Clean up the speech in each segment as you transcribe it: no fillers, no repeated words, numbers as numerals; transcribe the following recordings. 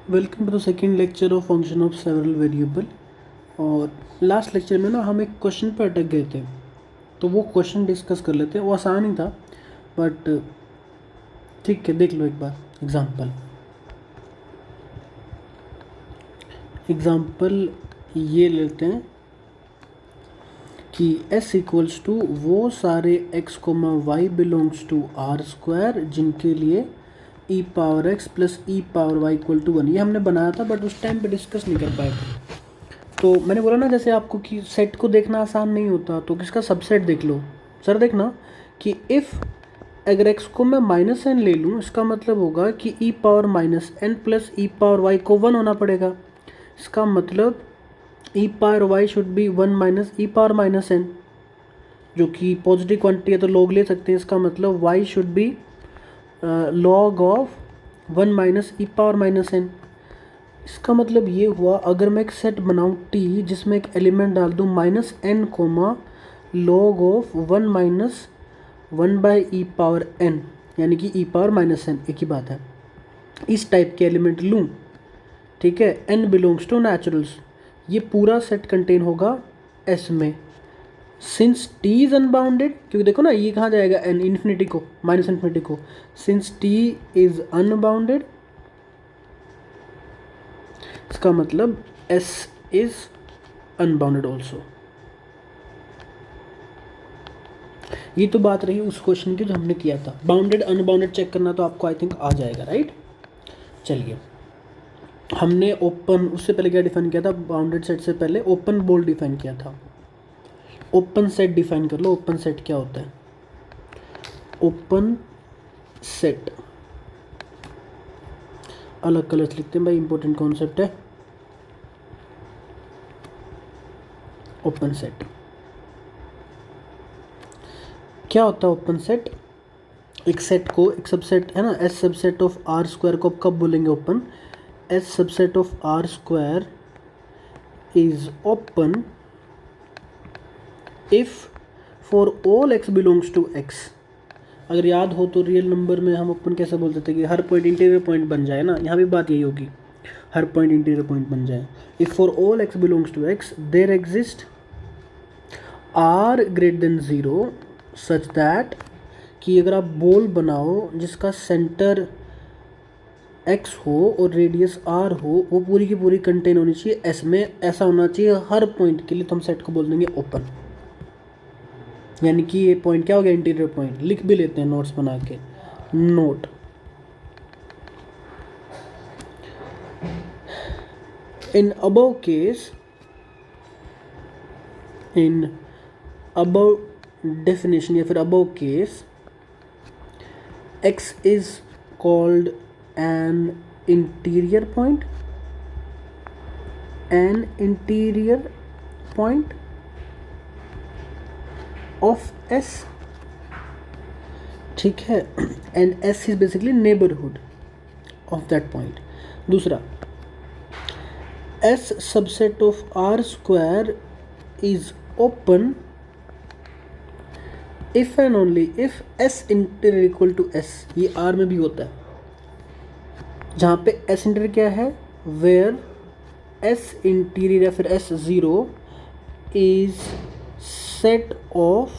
Welcome to the second lecture of function of several variable. और last lecture में ना हम एक क्वेश्चन पर अटक गए थे, तो वो क्वेश्चन डिस्कस कर लेते हैं। वो आसान ही था, बट ठीक है, देख लो एक बार। एग्जाम्पल ये लेते हैं कि s इक्वल्स टू वो सारे x comma y belongs to R square जिनके लिए e power x plus e power y equal to 1। ये हमने बनाया था, बट उस टाइम पे डिस्कस नहीं कर पाए थे। तो मैंने बोला ना, जैसे आपको कि सेट को देखना आसान नहीं होता, तो किसका सबसेट देख लो। सर देखना कि इफ़ अगर x को मैं माइनस एन ले लूँ, इसका मतलब होगा कि e power minus n plus e power y को 1 होना पड़ेगा। इसका मतलब e power y should be 1 minus e power minus n, जो कि पॉजिटिव क्वांटिटी है तो लोग ले सकते हैं। इसका मतलब y should be log of 1 minus e power minus n. इसका मतलब ये हुआ, अगर मैं एक सेट बनाऊँ टी जिसमें एक एलिमेंट डाल दूँ minus n comma log of 1 minus 1 by e power n, यानी कि ई पावर माइनस एन, एक ही बात है। इस टाइप के एलिमेंट लूँ, ठीक है, एन बिलोंग्स टू नेचुरल्स, ये पूरा सेट कंटेन होगा एस में। सिंस टी इज अनबाउंडेड, क्योंकि देखो ना ये कहाँ जाएगा, एन इन्फिनिटी को, माइनस इन्फिनिटी को। सिंस टी इज अनबाउंडेड, इसका मतलब S इज अनबाउंडेड ऑल्सो। ये तो बात रही उस क्वेश्चन की जो हमने किया था। बाउंडेड अनबाउंडेड चेक करना तो आपको आई थिंक आ जाएगा, राइट। चलिए, हमने ओपन, उससे पहले क्या डिफाइन किया था? बाउंडेड सेट से पहले ओपन बोल डिफाइन किया था। ओपन सेट डिफाइन कर लो। ओपन सेट क्या होता है? ओपन सेट अलग कलर से लिखते हैं भाई, इंपॉर्टेंट कॉन्सेप्ट है। ओपन सेट क्या होता है? ओपन सेट एक सेट को, एक सबसेट है ना, S subset of R square को कब बोलेंगे open? S subset of R square is open if for all x belongs to x. अगर याद हो तो रियल नंबर में हम ओपन कैसे बोलते थे कि हर पॉइंट इंटीरियर पॉइंट बन जाए ना, यहाँ भी बात यही होगी, हर पॉइंट इंटीरियर पॉइंट बन जाए। If for all x belongs to x there exist r greater than 0 such that, कि अगर आप बॉल बनाओ जिसका सेंटर x हो और रेडियस r हो, वो पूरी की पूरी कंटेन होनी चाहिए s में। ऐसा होना चाहिए हर पॉइंट के लिए, तो हम सेट को बोल देंगे ओपन। यानी कि ये पॉइंट क्या हो गया? Interior point. लिख भी लेते हैं नोट्स बना के। Note, in above case, in above definition या फिर above case, x is called an interior point, an interior point of S, ठीक है, and S is basically neighborhood of that point। दूसरा, S subset of R square is open if and only if S interior equal to S। ये R में भी होता है, जहाँ पे S इंटीरियर क्या है, वेयर S इंटीरियर या फिर S0 is set of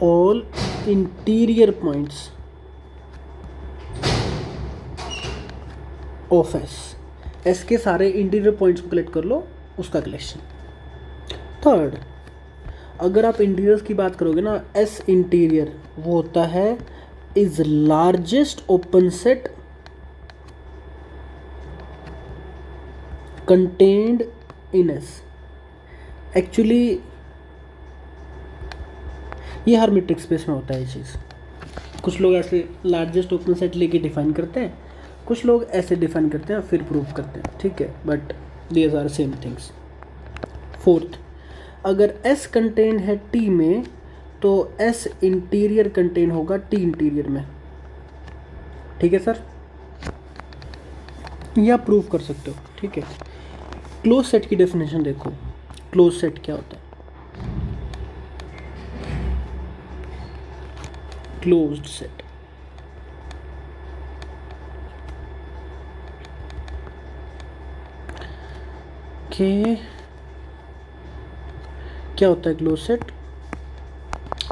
all interior points of S के सारे इंटीरियर पॉइंट्स को कलेक्ट कर लो, उसका कलेक्शन। थर्ड, अगर आप इंटीरियर्स की बात करोगे ना, S इंटीरियर वो होता है is largest open set contained in S। Actually ये हर मीट्रिक स्पेस में होता है ये चीज़। कुछ लोग ऐसे लार्जेस्ट ओपन सेट लेके डिफाइन करते हैं, कुछ लोग ऐसे डिफाइन करते हैं फिर प्रूव करते हैं, ठीक है, but these are same things. Fourth, अगर S कंटेन है T में, तो S इंटीरियर कंटेन होगा T इंटीरियर में, ठीक है सर, ये आप प्रूव कर सकते हो, ठीक है। क्लोज सेट की डेफिनेशन देखो। क्लोज सेट क्या होता है? क्लोज्ड सेट कि क्या होता है क्लोज सेट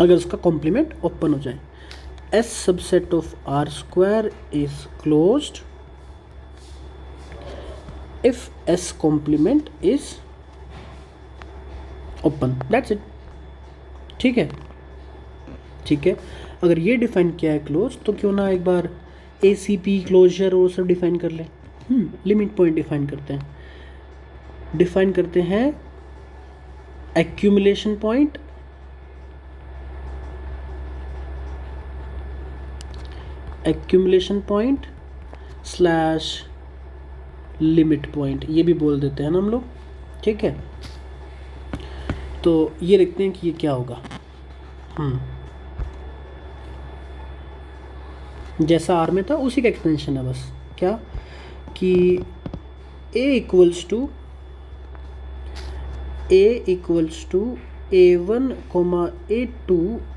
अगर उसका कॉम्प्लीमेंट ओपन हो जाए। S subset of R square is closed if S complement is open, that's it. ठीक है, ठीक है। अगर ये डिफाइन किया है क्लोज, तो क्यों ना एक बार ए सी पी क्लोजर और सब डिफाइन कर ले। लिमिट पॉइंट डिफाइन करते हैं accumulation point, slash limit point, ये भी बोल देते हैं ना हम लोग। ठीक है, तो ये देखते हैं कि ये क्या होगा। जैसा आर में था उसी का एक्सटेंशन है, बस क्या कि a equals to a1 a2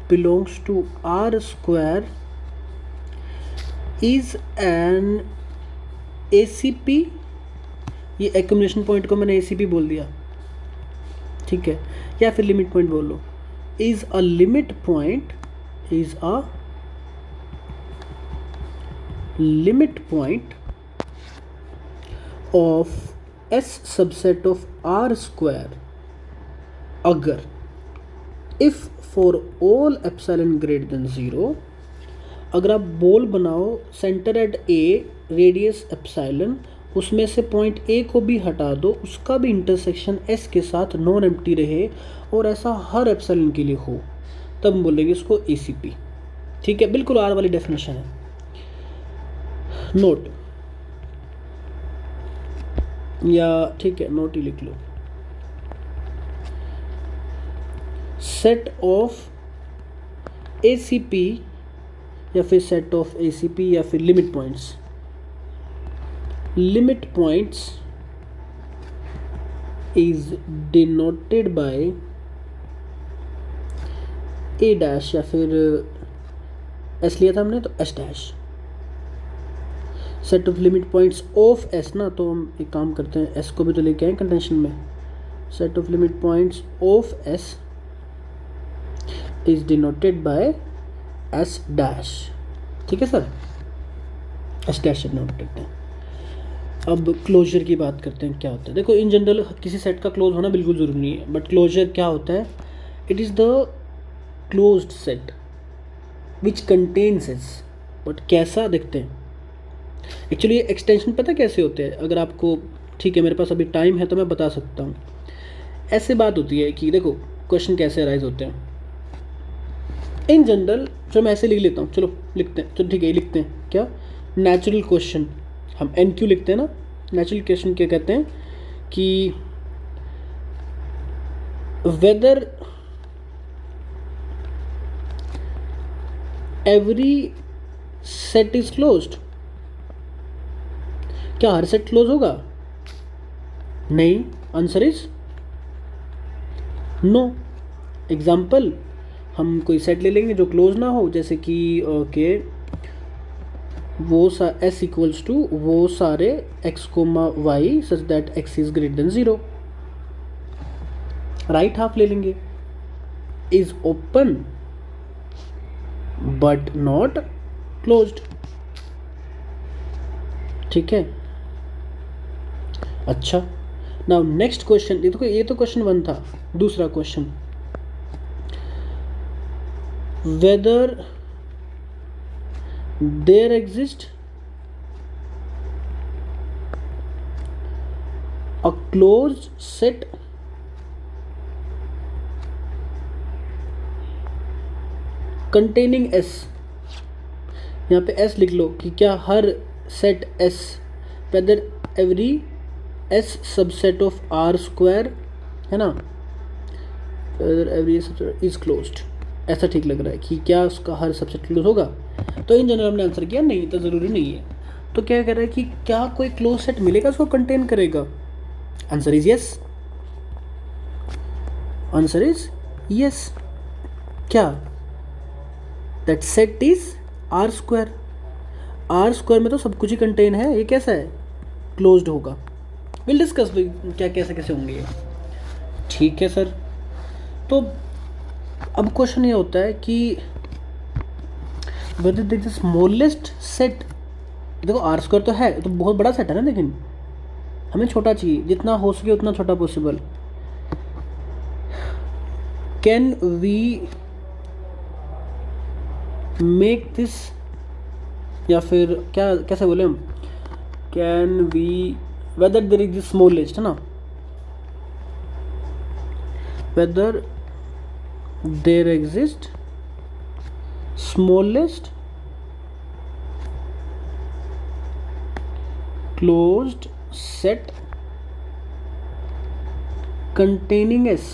belongs to R square is an ACP। ये एक्यूमुलेशन पॉइंट को मैंने ACP बोल दिया, ठीक है, या फिर लिमिट पॉइंट बोल लो। Is a limit point of S subset of R square अगर if for all epsilon greater than 0, अगर आप बॉल बनाओ centre at A radius epsilon, उसमें से पॉइंट A को भी हटा दो, उसका भी इंटरसेक्शन S के साथ नॉन एम्प्टी रहे और ऐसा हर एप्सिलॉन के लिए हो, तब हम बोलेंगे इसको ACP। ठीक है, बिल्कुल R वाली डेफिनेशन है। नोट, या ठीक है नोट ही लिख लो। सेट ऑफ ACP या फिर सेट ऑफ ACP या फिर limit points is denoted by A dash, या फिर S लिया था हमने तो S dash. Set of limit points of S ना, तो हम एक काम करते हैं, S को भी तो लेके आए कंटेंशन में। Set of limit points of S is denoted by S dash. ठीक है सर, S डैश से डिनोट करते हैं। अब क्लोजर की बात करते हैं, क्या होता है। देखो, इन जनरल किसी सेट का क्लोज होना बिल्कुल ज़रूरी नहीं है, बट क्लोजर क्या होता है, it is the closed set which contains S. But कैसा देखते हैं, एक्चुअली ये एक्सटेंशन पता कैसे होते हैं, अगर आपको ठीक है मेरे पास अभी टाइम है तो मैं बता सकता हूँ। ऐसे बात होती है कि देखो क्वेश्चन कैसे अराइज होते हैं इन जनरल। चलो मैं ऐसे लिख लेता हूँ, चलो लिखते हैं, चलो ठीक है लिखते हैं। क्या नेचुरल क्वेश्चन, हम NQ लिखते हैं ना। नेचुरल क्वेश्चन क्या कहते हैं कि whether every set is closed. क्या हर सेट क्लोज होगा? नहीं, आंसर इज नो। एग्जाम्पल, हम कोई सेट ले लेंगे जो क्लोज ना हो, जैसे कि ओके वो S इक्वल्स टू वो सारे x, y such that x is greater than 0। Right half ले लेंगे, is open but not closed. ठीक है, अच्छा नाउ नेक्स्ट क्वेश्चन। देखो ये तो क्वेश्चन 1 था। दूसरा question, whether there exist a closed set containing S। यहाँ पे S लिख लो कि क्या हर set S, whether every S subset of R square, है ना, whether every subset is closed. ऐसा ठीक लग रहा है कि क्या उसका हर सबसेट क्लोज होगा। तो इन जनरल हमने आंसर किया नहीं, तो ज़रूरी नहीं है। तो क्या कह रहा है कि क्या कोई क्लोज सेट मिलेगा उसको कंटेन करेगा। Answer is yes, answer is yes. क्या that set is R square. R square में तो सब कुछ ही कंटेन है, ये कैसा है, क्लोज्ड होगा। विल डिस्कस क्या कैसे कैसे होंगे ये। ठीक है सर। तो अब क्वेश्चन ये होता है कि whether there is the smallest set, देखो आर स्क्वायर तो है तो बहुत बड़ा सेट है ना, लेकिन हमें छोटा चाहिए, जितना हो सके उतना छोटा possible. Can we make this, या फिर क्या कैसे बोले हम, can we whether there is the smallest, है ना, whether there exist smallest closed set containing S,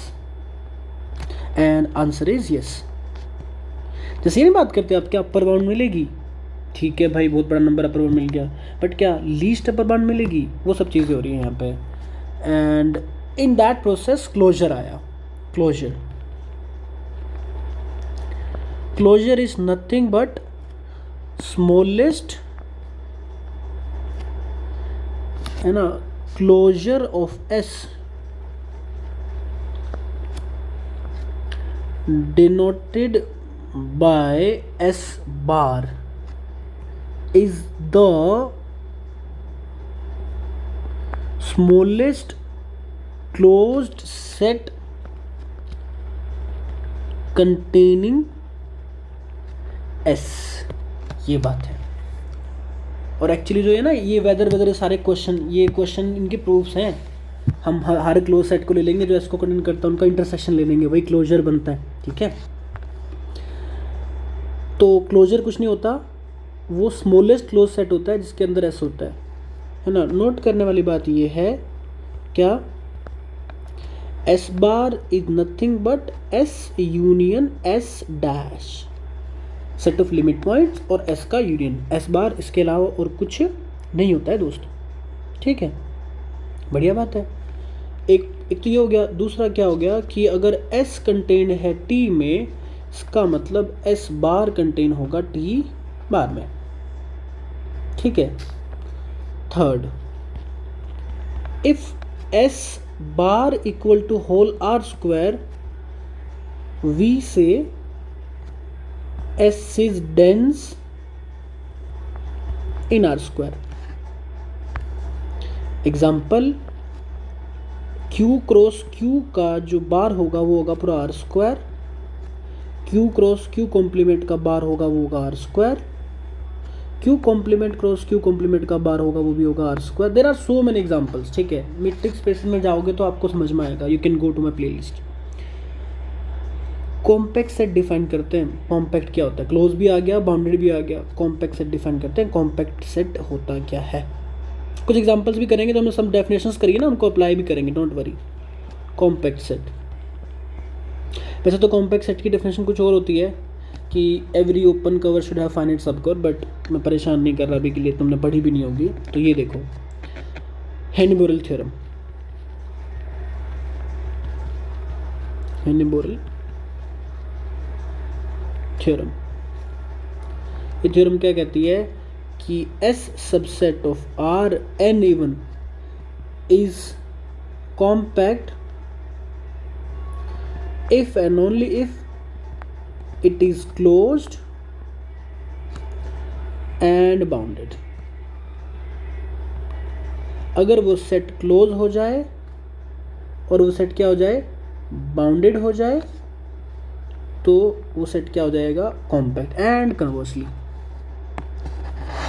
and answer is yes। जैसे ये नहीं बात करते आप क्या अपर बाउंड मिलेगी, ठीक है भाई बहुत बड़ा नंबर अपर बाउंड मिल गया, बट क्या लीस्ट अपर बाउंड मिलेगी, वो सब चीज़ें हो रही हैं यहाँ पे। And in that process closure आया। Closure is nothing but smallest, है ना, closure of S denoted by S bar is the smallest closed set containing S. ये बात है। और एक्चुअली जो है ना ये वेदर सारे ये क्वेश्चन इनके प्रूफ्स हैं। हम हर क्लोज सेट को ले लेंगे जो इसको कंटेन करता है, उनका इंटरसेक्शन ले लेंगे, वही क्लोजर बनता है। ठीक है, तो क्लोजर कुछ नहीं होता, वो स्मॉलेस्ट क्लोज सेट होता है जिसके अंदर एस होता है ना। नोट करने वाली बात ये है क्या, S bar is nothing but S union S dash, set of limit points और एस का यूनियन, एस बार इसके अलावा और कुछ नहीं होता है दोस्त। ठीक है, बढ़िया बात है। एक तो ये हो गया। दूसरा क्या हो गया कि अगर एस कंटेन है टी में, इसका मतलब एस बार कंटेन होगा टी बार में। ठीक है। Third, if S bar equal to whole R square, we say S is dense in R square। Example, Q cross Q का जो बार होगा वो होगा पूरा R square, Q cross Q complement का बार होगा वो होगा R स्क्वायर, Q कॉम्प्लीमेंट क्रॉस Q कॉम्प्लीमेंट का बार होगा वो भी होगा R square. There are so many examples. ठीक है, मीट्रिक स्पेस में जाओगे तो आपको समझ में आएगा। You can go to my playlist. Compact set define करते हैं। कॉम्पैक्ट क्या होता है, क्लोज भी आ गया, बाउंडेड भी आ गया। कॉम्पैक्ट सेट डिफाइन करते हैं। कॉम्पैक्ट सेट होता क्या है, कुछ एग्जांपल्स भी करेंगे, तो हम सब डेफिनेशंस करेंगे ना, उनको अप्लाई भी करेंगे, डोंट वरी। कॉम्पैक्ट सेट, वैसे तो कॉम्पैक्ट सेट की डेफिनेशन कुछ और होती है कि every open cover should have finite subcover, but मैं परेशान नहीं कर रहा अभी के लिए, तुमने पढ़ी भी नहीं होगी। तो ये देखो, हेनी-बोरेल थ्योरम, हेनी-बोरेल थ्योरम। ये थ्योरम क्या कहती है कि S subset of R n even is compact if and only if it is closed and bounded. अगर वो सेट क्लोज हो जाए और वो सेट क्या हो जाए, बाउंडेड हो जाए, तो वो सेट क्या हो जाएगा, कॉम्पैक्ट। एंड कन्वर्सली,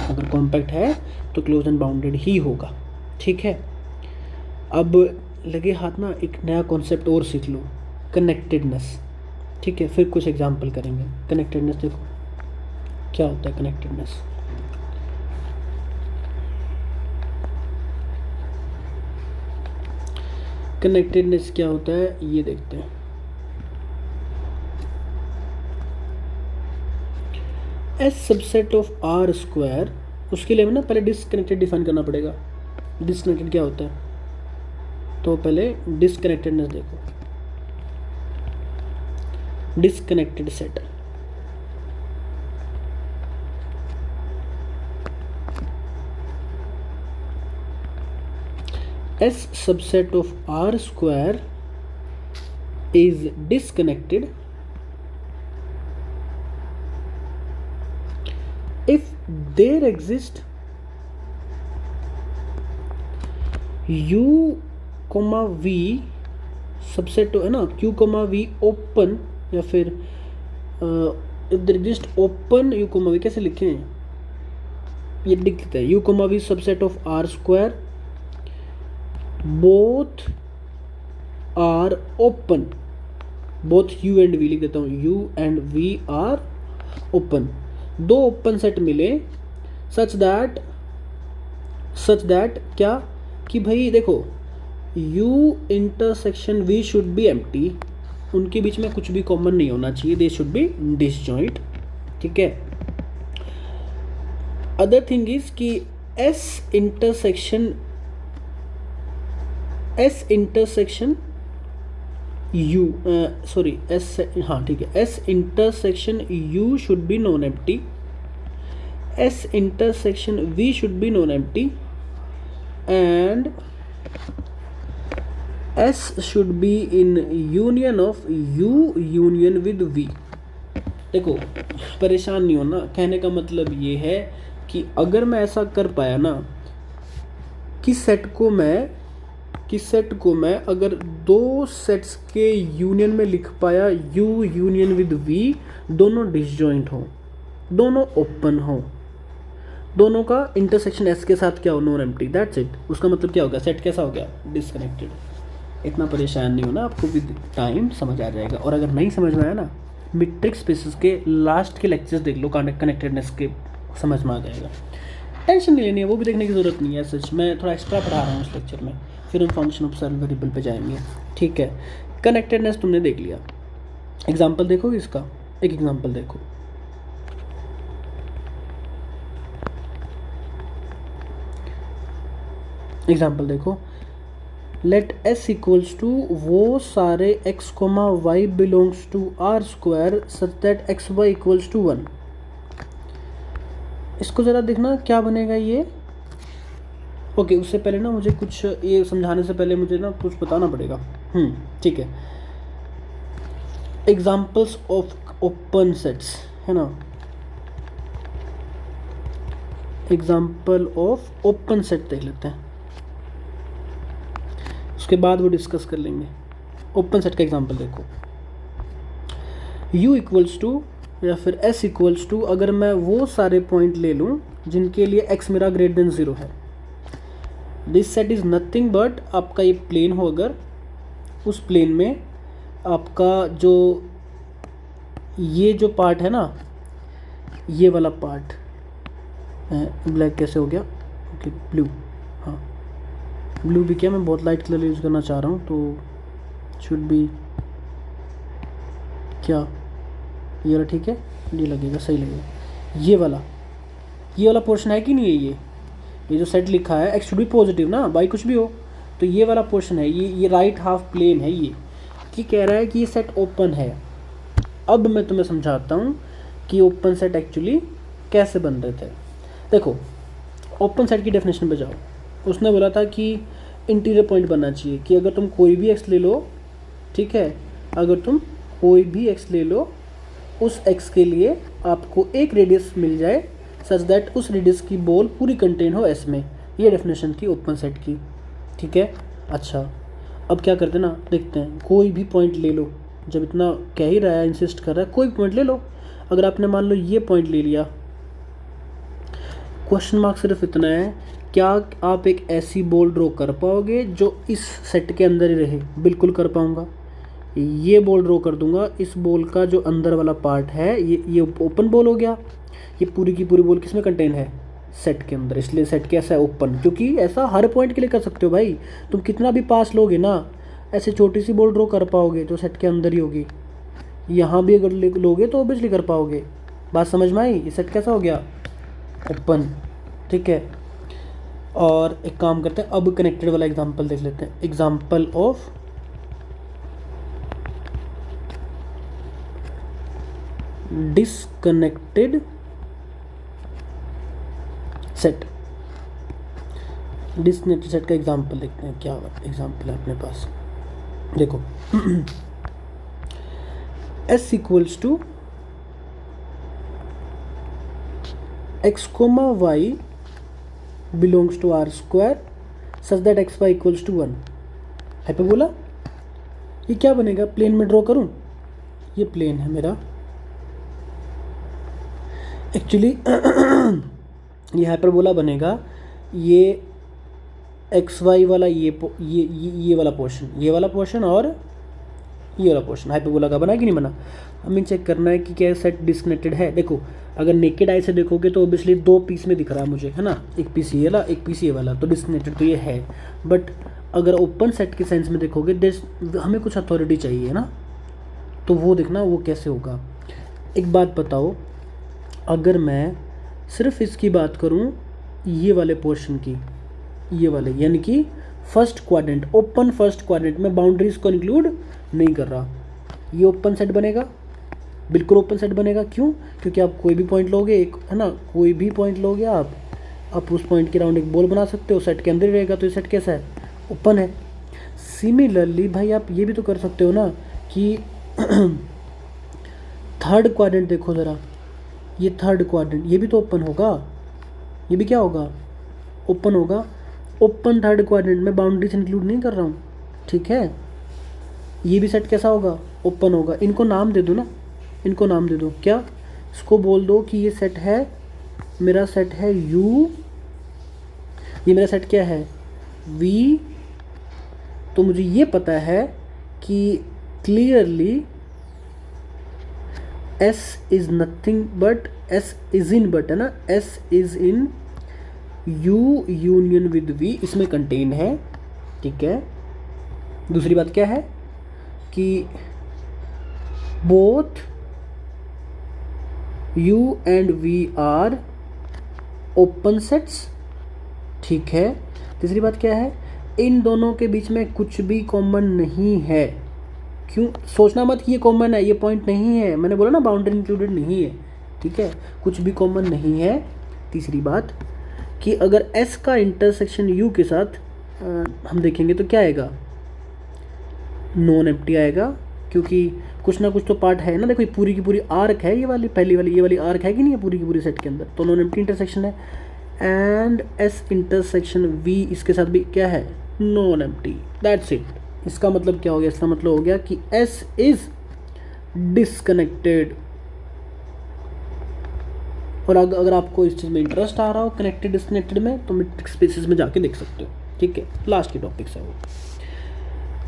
अगर कॉम्पैक्ट है तो क्लोज एंड बाउंडेड ही होगा। ठीक है, अब लगे हाथ ना एक नया कॉन्सेप्ट और सीख लो, कनेक्टेडनेस। ठीक है, फिर कुछ एग्जांपल करेंगे। कनेक्टेडनेस देखो क्या होता है। कनेक्टेडनेस, कनेक्टेडनेस क्या होता है ये देखते हैं। S subset of R square, उसके लिए हमें ना पहले डिसकनेक्टेड डिफाइन करना पड़ेगा। डिसकनेक्टेड क्या होता है, तो पहले डिसकनेक्टेडनेस देखो। Disconnected set, S subset of R square is disconnected if there exist U, V subset है ना, Q, V ओपन, या फिर if there exist open U, V, कैसे लिखें, ये लिख देते हैं U, V subset of R square both are open, both U and V लिख देता हूँ, U and V are open, दो ओपन सेट मिले सच दैट क्या कि भाई देखो U intersection V should be empty, उनके बीच में कुछ भी कॉमन नहीं होना चाहिए, दे शुड बी डिसजॉइंट, ठीक है। अदर थिंग इज कि S intersection U, sorry S, हाँ ठीक है, S intersection U should be non empty, S intersection V should B non empty and S should be in union of U union with V। देखो परेशान नहीं होना, कहने का मतलब ये है कि अगर मैं ऐसा कर पाया ना कि सेट को मैं अगर दो सेट्स के यूनियन में लिख पाया U यूनियन विद V, दोनों डिसजॉइंट हो, दोनों ओपन हो, दोनों का इंटरसेक्शन S के साथ क्या हो, नॉन एम्प्टी, दैट्स इट। उसका मतलब क्या हो गया, सेट कैसा हो गया, डिसकनेक्टेड। इतना परेशान नहीं होना, आपको भी टाइम समझ आ जाएगा। और अगर नहीं समझ में आया ना, मीट्रिक स्पेसेस के लास्ट के लेक्चर्स देख लो, कनेक्टेडनेस के, समझ में आ जाएगा। टेंशन नहीं लेनी है, वो भी देखने की ज़रूरत नहीं है, सच मैं थोड़ा एक्स्ट्रा पढ़ा रहा हूँ इस लेक्चर में, फिर हम फंक्शन ऑफ सेल्फ वेरिएबल पे जाएंगे, ठीक है। कनेक्टेडनेस तुमने देख लिया, एग्जाम्पल देखो इसका, एक एग्जाम्पल देखो, लेट S इक्वल्स टू वो सारे x, y belongs to R square such that x, y equals to 1। इसको ज़रा देखना क्या बनेगा ये। ओके, उससे पहले ना मुझे कुछ, ये समझाने से पहले मुझे ना कुछ बताना पड़ेगा, ठीक है। एग्जाम्पल्स ऑफ ओपन सेट्स है ना, एग्जाम्पल ऑफ ओपन सेट देख लेते हैं, उसके बाद वो डिस्कस कर लेंगे। ओपन सेट का एग्जांपल देखो, U इक्वल्स टू या फिर S इक्वल्स टू, अगर मैं वो सारे पॉइंट ले लूँ जिनके लिए x मेरा ग्रेटर देन 0 है, this set is nothing but, आपका ये प्लेन हो, अगर उस प्लेन में आपका जो ये जो पार्ट है ना, ये वाला पार्ट, ब्लैक कैसे हो गया, ओके ब्लू, हाँ ब्लू भी क्या, मैं बहुत लाइट कलर यूज़ करना चाह रहा हूँ, तो शुड बी क्या, ये वाला ठीक है, ये लगेगा, सही लगेगा। ये वाला पोर्शन है कि नहीं है, ये जो सेट लिखा है x शुड बी पॉजिटिव ना, बाई कुछ भी हो, तो ये वाला पोर्शन है, ये राइट हाफ प्लेन है, ये कह रहा है कि ये सेट ओपन है। अब मैं तुम्हें समझाता हूँ कि ओपन सेट एक्चुअली कैसे बन रहे थे। देखो ओपन सेट की डेफिनेशन पे जाओ, उसने बोला था कि इंटीरियर पॉइंट बनना चाहिए, कि अगर तुम कोई भी x ले लो, ठीक है, अगर तुम कोई भी x ले लो, उस x के लिए आपको एक रेडियस मिल जाए सच दैट उस रेडियस की बॉल पूरी कंटेन हो S में। ये डेफिनेशन थी ओपन सेट की, ठीक है। अच्छा अब क्या करते ना, देखते हैं, कोई भी पॉइंट ले लो, जब इतना कह ही रहा है, इंसिस्ट कर रहा है, कोई पॉइंट ले लो। अगर आपने मान लो ये पॉइंट ले लिया, क्वेश्चन मार्क सिर्फ इतना है, क्या आप एक ऐसी बॉल ड्रॉ कर पाओगे जो इस सेट के अंदर ही रहे? बिल्कुल कर पाऊंगा। ये बॉल ड्रॉ कर दूंगा, इस बॉल का जो अंदर वाला पार्ट है ये ओपन बॉल हो गया, ये पूरी की पूरी बॉल किसमें कंटेन है? सेट के अंदर, इसलिए सेट कैसा है? ओपन। क्योंकि ऐसा हर पॉइंट के लिए कर सकते हो भाई, तुम कितना भी पास लोगे ना, ऐसे छोटी सी बॉल ड्रॉ कर पाओगे जो सेट के अंदर ही होगी। यहाँ भी अगर लोगे तो ऑब्वियसली कर पाओगे। बात समझ में आई? ये सेट कैसा हो गया? ओपन, ठीक है। और एक काम करते हैं, अब कनेक्टेड वाला एग्जांपल देख लेते हैं। Example of disconnected set. Disconnected set का एग्जांपल देखते हैं, क्या एग्जांपल है अपने पास। देखो S equals to x, y belongs to R square such that x y equals to 1। Hyperbola, ये क्या बनेगा? प्लेन में ड्रॉ करूं, ये प्लेन है मेरा एक्चुअली ये हाइपरबोला बनेगा। ये एक्स वाई वाला ये वाला पोर्शन, ये वाला पोर्शन और ये वाला पोर्शन हाइपरबोला का बना कि नहीं बना। हमें चेक करना है कि क्या सेट डिस्कनेक्टेड है। देखो अगर नेकेड आई से देखोगे तो ऑब्वियसली दो पीस में दिख रहा है मुझे, है ना, एक पीस ये वाला एक पीस ये वाला, तो डिस्कनेक्टेड तो ये है। बट अगर ओपन सेट के सेंस में देखोगे हमें कुछ अथॉरिटी चाहिए, है ना, तो वो देखना वो कैसे होगा। एक बात बताओ, अगर मैं सिर्फ इसकी बात करूं ये वाले पोर्शन की, ये वाले यानी कि first quadrant, open first quadrant में बाउंड्रीज को इंक्लूड नहीं कर रहा, ये ओपन सेट बनेगा, बिल्कुल ओपन सेट बनेगा। क्यों? क्योंकि आप कोई भी पॉइंट लोगे, एक है ना, कोई भी पॉइंट लोगे आप उस पॉइंट के राउंड एक बॉल बना सकते हो, सेट के अंदर ही रहेगा, तो ये सेट कैसा है? ओपन है। सिमिलरली भाई आप ये भी तो कर सकते हो ना कि थर्ड क्वाड्रेंट देखो ज़रा, ये थर्ड क्वाड्रेंट ये भी तो ओपन होगा, ये भी क्या होगा? ओपन होगा। ओपन थर्ड क्वाड्रेंट में बाउंड्रीज इंक्लूड नहीं कर रहा हूँ, ठीक है। ये भी सेट कैसा होगा? ओपन होगा। इनको नाम दे दो ना, इनको नाम दे दो। क्या? इसको बोल दो कि ये सेट है, मेरा सेट है U, ये मेरा सेट क्या है? V। तो मुझे ये पता है कि clearly S is nothing but S is in, but है ना, S is in U union with V, इसमें कंटेन है, ठीक है। दूसरी बात क्या है कि both U and V are open sets, ठीक है। तीसरी बात क्या है? इन दोनों के बीच में कुछ भी कॉमन नहीं है। क्यों? सोचना मत कि ये कॉमन है, ये पॉइंट नहीं है, मैंने बोला ना बाउंड्री इंक्लूडेड नहीं है, ठीक है, कुछ भी कॉमन नहीं है। तीसरी बात कि अगर S का इंटरसेक्शन U के साथ हम देखेंगे तो क्या आएगा? नॉन एम्प्टी आएगा, क्योंकि कुछ ना कुछ तो पार्ट है ना। देखो ये पूरी की पूरी आर्क है, ये वाली पहली वाली ये वाली आर्क है कि नहीं है पूरी की पूरी सेट के अंदर, तो नॉन एम्प्टी इंटरसेक्शन है। एंड S इंटरसेक्शन V इसके साथ भी क्या है? Non empty. That's it. इसका मतलब क्या हो गया? इसका मतलब हो गया कि S इज डिसकनेक्टेड। और अगर आपको इस चीज़ में इंटरेस्ट आ रहा हो कनेक्टेड डिस्कनेक्टेड में, तो मैट्रिक स्पेसेस में जाके देख सकते हो, ठीक है। लास्ट के टॉपिक्स है वो।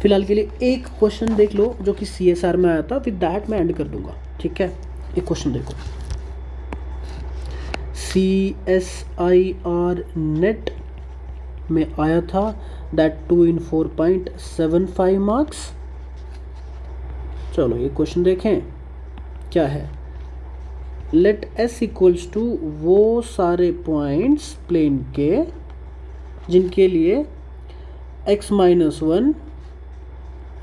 फिलहाल के लिए एक क्वेश्चन देख लो जो कि CSR में आया था, विद दैट मैं एंड कर दूंगा, ठीक है। एक क्वेश्चन देखो, CSIR नेट में आया था, दैट 2 in 4.75 मार्क्स। चलो ये क्वेश्चन देखें क्या है। लेट S इक्वल्स टू वो सारे पॉइंट्स प्लेन के जिनके लिए x-1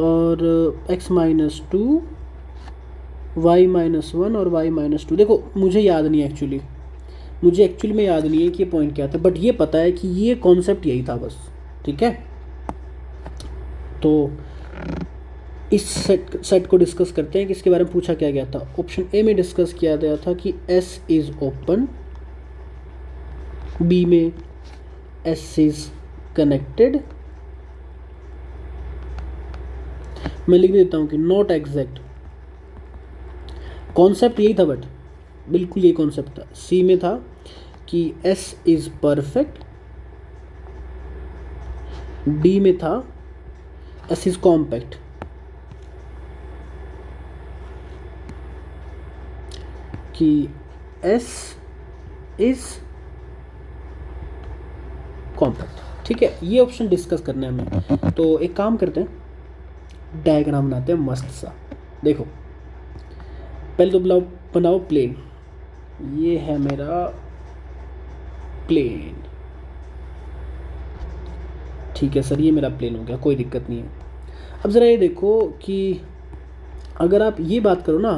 और x-2, y-1 और y-2। देखो मुझे याद नहीं है एक्चुअली, में याद नहीं है कि ये पॉइंट क्या था, बट ये पता है कि ये कॉन्सेप्ट यही था बस, ठीक है। तो इस सेट को डिस्कस करते हैं कि इसके बारे में पूछा क्या गया था। ऑप्शन ए में डिस्कस किया गया था कि S इज ओपन, बी में S इज कनेक्टेड। मैं लिख देता हूं कि नॉट एग्जैक्ट, कॉन्सेप्ट यही था, बट बिल्कुल यही कॉन्सेप्ट था। सी में था कि S इज परफेक्ट, डी में था S इज कॉम्पैक्ट। कि S इज कॉम्पैक्ट, ठीक है। ये ऑप्शन डिस्कस करना है हमें, तो एक काम करते हैं, डायग्राम बनाते हैं मस्त सा। देखो पहले तो बनाओ प्लेन, ये है मेरा प्लेन, ठीक है सर, ये मेरा प्लेन हो गया, कोई दिक्कत नहीं है। अब ज़रा ये देखो कि अगर आप ये बात करो ना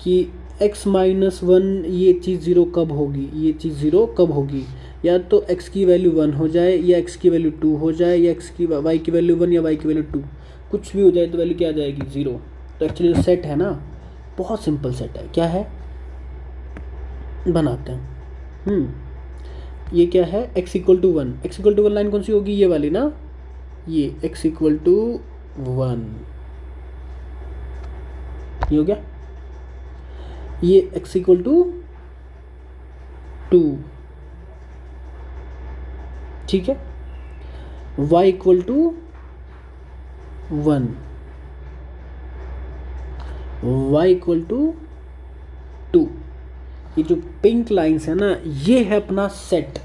कि x-1 ये चीज़ ज़ीरो कब होगी, ये चीज़ ज़ीरो कब होगी, या तो x की वैल्यू 1 हो जाए या x की वैल्यू 2 हो जाए या y की वैल्यू 1 या y की वैल्यू 2, कुछ भी हो जाए तो वैल्यू क्या आ जाएगी 0। तो एक्चुअली जो सेट है ना बहुत सिंपल सेट है। क्या है बनाते हैं। ये क्या है x equal to 1, x equal to 1 line कौन सी होगी, ये वाली ना, ये x इक्वल टू 1, ये हो गया। ये x इक्वल टू 2, ठीक है। y equal to 1, y equal to 2। ये जो पिंक लाइंस है ना ये है अपना सेट,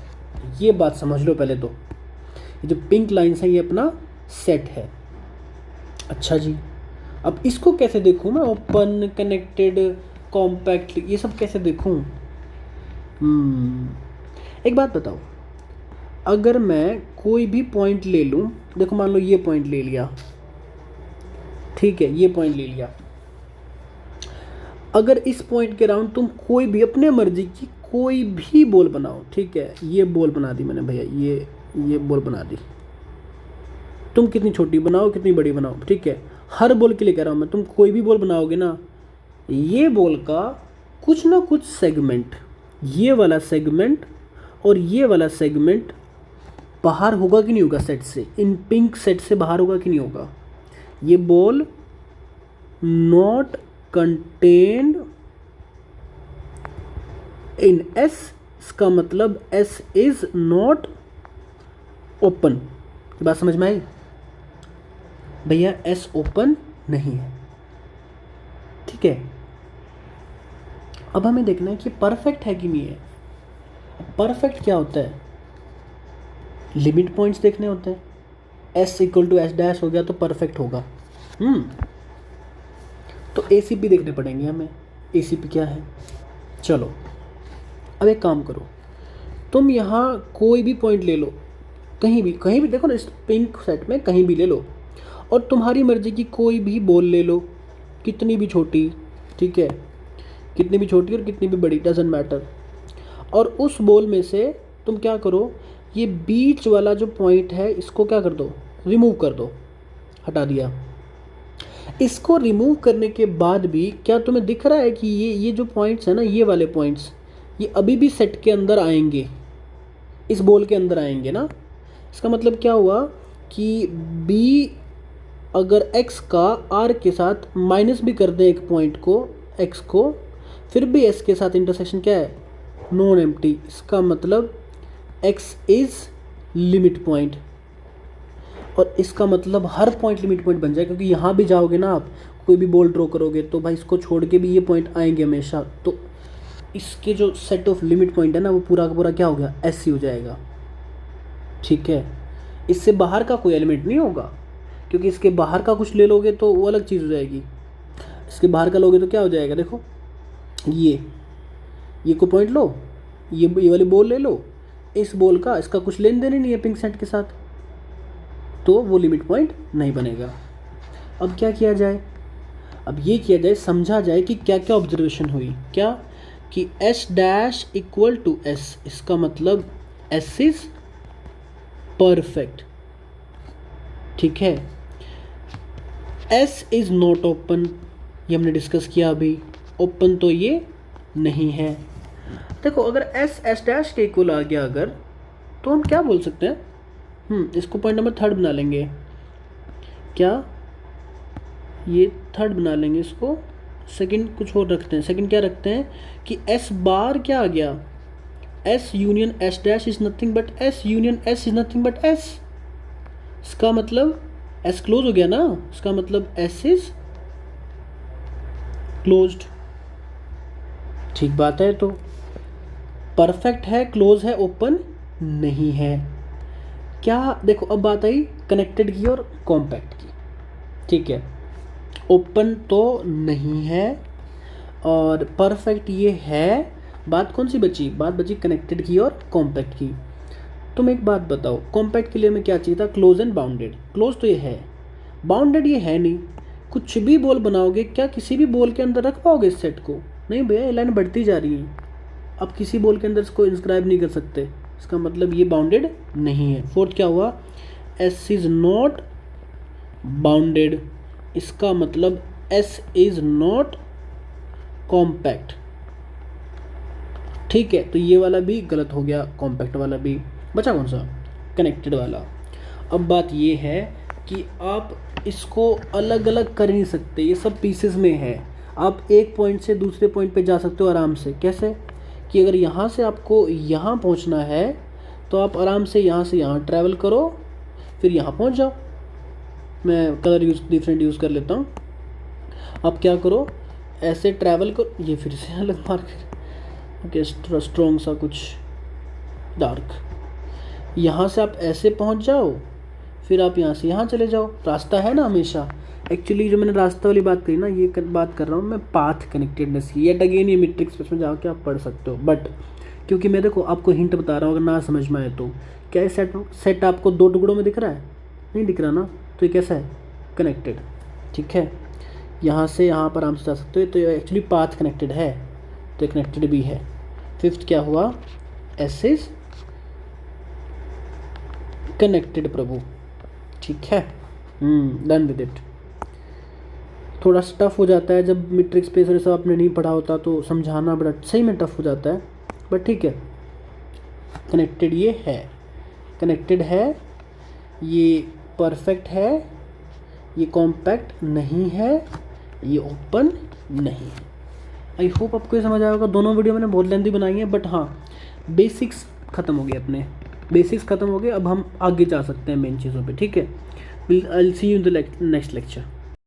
ये बात समझ लो पहले तो। ये जो पिंक लाइंस है ये अपना सेट है। अच्छा जी, अब इसको कैसे देखूं मैं, ओपन, कनेक्टेड, कॉम्पैक्ट, ये सब कैसे देखूं। एक बात बताओ, अगर मैं कोई भी पॉइंट ले लूं, देखो मान लो ये पॉइंट ले लिया, ठीक है, ये पॉइंट ले लिया। अगर इस पॉइंट के अराउंड तुम कोई भी अपने मर्जी की कोई भी बॉल बनाओ, ठीक है, ये बॉल बना दी मैंने भैया, ये बॉल बना दी। तुम कितनी छोटी बनाओ कितनी बड़ी बनाओ, ठीक है, हर बॉल के लिए कह रहा हूँ मैं, तुम कोई भी बॉल बनाओगे ना, ये बॉल का कुछ ना कुछ सेगमेंट, ये वाला सेगमेंट और ये वाला सेगमेंट बाहर होगा कि नहीं होगा सेट से, इन पिंक सेट से बाहर होगा कि नहीं होगा। ये ball not contained in S, इसका मतलब S इज नॉट ओपन। बात समझ में आई भैया, S ओपन नहीं है, ठीक है। अब हमें देखना है कि परफेक्ट है कि नहीं है। परफेक्ट क्या होता है, लिमिट पॉइंट्स देखने होते हैं। S equal to S dash हो गया तो परफेक्ट होगा। तो ACP देखने पड़ेंगे हमें, ACP क्या है। चलो अब एक काम करो, तुम यहाँ कोई भी पॉइंट ले लो, कहीं भी देखो ना, इस पिंक सेट में कहीं भी ले लो, और तुम्हारी मर्जी की कोई भी बॉल ले लो, कितनी भी छोटी, ठीक है, कितनी भी छोटी और कितनी भी बड़ी, डजेंट मैटर। और उस बॉल में से तुम क्या करो, ये बीच वाला जो पॉइंट है इसको क्या कर दो, रिमूव कर दो, हटा दिया। इसको रिमूव करने के बाद भी क्या तुम्हें दिख रहा है कि ये जो पॉइंट्स है ना, ये वाले पॉइंट्स, ये अभी भी सेट के अंदर आएंगे, इस बॉल के अंदर आएंगे ना। इसका मतलब क्या हुआ कि B अगर x का r के साथ माइनस भी कर दें एक पॉइंट को, x को, फिर भी s के साथ इंटरसेक्शन क्या है, नॉन एम्प्टी। इसका मतलब x इज लिमिट पॉइंट, और इसका मतलब हर पॉइंट लिमिट पॉइंट बन जाए, क्योंकि यहाँ भी जाओगे ना आप, कोई भी बॉल ड्रॉ करोगे तो भाई इसको छोड़ के भी ये पॉइंट आएंगे हमेशा। तो इसके जो सेट ऑफ लिमिट पॉइंट है ना वो पूरा का पूरा क्या हो गया, ऐसी हो जाएगा, ठीक है। इससे बाहर का कोई एलिमेंट नहीं होगा, क्योंकि इसके बाहर का कुछ ले लोगे तो वो अलग चीज़ हो जाएगी। इसके बाहर का लोगे तो क्या हो जाएगा, देखो ये को पॉइंट लो, ये वाली बॉल ले लो, इस बॉल का इसका कुछ लेन देन ही नहीं है पिंक सेट के साथ, तो वो लिमिट पॉइंट नहीं बनेगा। अब क्या किया जाए, अब ये किया जाए, समझा जाए कि क्या क्या ऑब्जर्वेशन हुई, क्या कि S dash equal to S, इसका मतलब S इज परफेक्ट, ठीक है। S इज नॉट ओपन, ये हमने डिस्कस किया अभी, ओपन तो ये नहीं है। देखो अगर S डैश के इक्वल आ गया अगर, तो हम क्या बोल सकते हैं, इसको पॉइंट नंबर 3 बना लेंगे, क्या ये 3 बना लेंगे, इसको सेकंड कुछ और रखते हैं। सेकंड क्या रखते हैं कि S बार क्या आ गया, S union S dash is nothing but S union S is nothing but S। इसका मतलब S क्लोज हो गया ना, इसका मतलब S इज क्लोज्ड, ठीक बात है। तो परफेक्ट है, क्लोज है, ओपन नहीं है। क्या देखो अब बात आई कनेक्टेड की और कॉम्पैक्ट की, ठीक है। ओपन तो नहीं है और परफेक्ट ये है, बात कौन सी बची, बात बची कनेक्टेड की और कॉम्पैक्ट की। तुम एक बात बताओ, कॉम्पैक्ट के लिए हमें क्या चाहिए था, क्लोज एंड बाउंडेड। क्लोज तो ये है, बाउंडेड ये है नहीं। कुछ भी बॉल बनाओगे क्या किसी भी बॉल के अंदर रख पाओगे इस सेट को, नहीं भैया, ये लाइन बढ़ती जा रही है, आप किसी बॉल के अंदर इसको इंस्क्राइब नहीं कर सकते, इसका मतलब ये बाउंडेड नहीं है। फोर्थ क्या हुआ, S इज़ नॉट बाउंडेड, इसका मतलब S इज़ नॉट कॉम्पैक्ट। ठीक है, तो ये वाला भी गलत हो गया, कॉम्पैक्ट वाला भी। बचा कौन सा, कनेक्टेड वाला। अब बात ये है कि आप इसको अलग अलग कर नहीं सकते, ये सब पीसेस में है। आप एक पॉइंट से दूसरे पॉइंट पे जा सकते हो आराम से। कैसे कि अगर यहाँ से आपको यहाँ पहुँचना है तो आप आराम से यहाँ से यहाँ ट्रैवल करो, फिर यहाँ पहुँच जाओ। मैं कलर डिफरेंट यूज़ कर लेता हूँ। आप क्या करो, ऐसे ट्रैवल करो, ये फिर से अलग मार्कर, ओके स्ट्रॉन्ग सा कुछ डार्क। यहाँ से आप ऐसे पहुँच जाओ, फिर आप यहाँ से यहाँ चले जाओ, रास्ता है ना हमेशा। एक्चुअली जो मैंने रास्ता वाली बात करी ना, ये बात कर रहा हूँ मैं पाथ कनेक्टेडनेस की। येट अगेन ये मैट्रिक्स स्पेस में जाके आप पढ़ सकते हो, बट क्योंकि मैं देखो आपको हिंट बता रहा हूँ, अगर ना समझ में आए तो। क्या ये सेट आपको दो टुकड़ों में दिख रहा है, नहीं दिख रहा ना, तो ये कैसा है, कनेक्टेड। ठीक है, यहाँ से यहाँ पर आराम से जा सकते हो, तो ये एक्चुअली पाथ कनेक्टेड है, तो ये कनेक्टेड भी है। फिफ्थ क्या हुआ, एस इज कनेक्टेड प्रभु। ठीक है, डन विद इट। थोड़ा टफ हो जाता है जब मैट्रिक्स स्पेस और सब आपने नहीं पढ़ा होता, तो समझाना बड़ा सही में टफ हो जाता है, बट ठीक है। कनेक्टेड ये है, कनेक्टेड है, ये परफेक्ट है, ये कॉम्पैक्ट नहीं है, ये ओपन नहीं है। आई होप आपको ये समझ आया होगा। दोनों वीडियो मैंने बहुत लेंथी बनाई है, बट हाँ बेसिक्स ख़त्म हो गए, अपने बेसिक्स ख़त्म हो गए। अब हम आगे जा सकते हैं मेन चीज़ों पे। ठीक है, I will see you in the next lecture.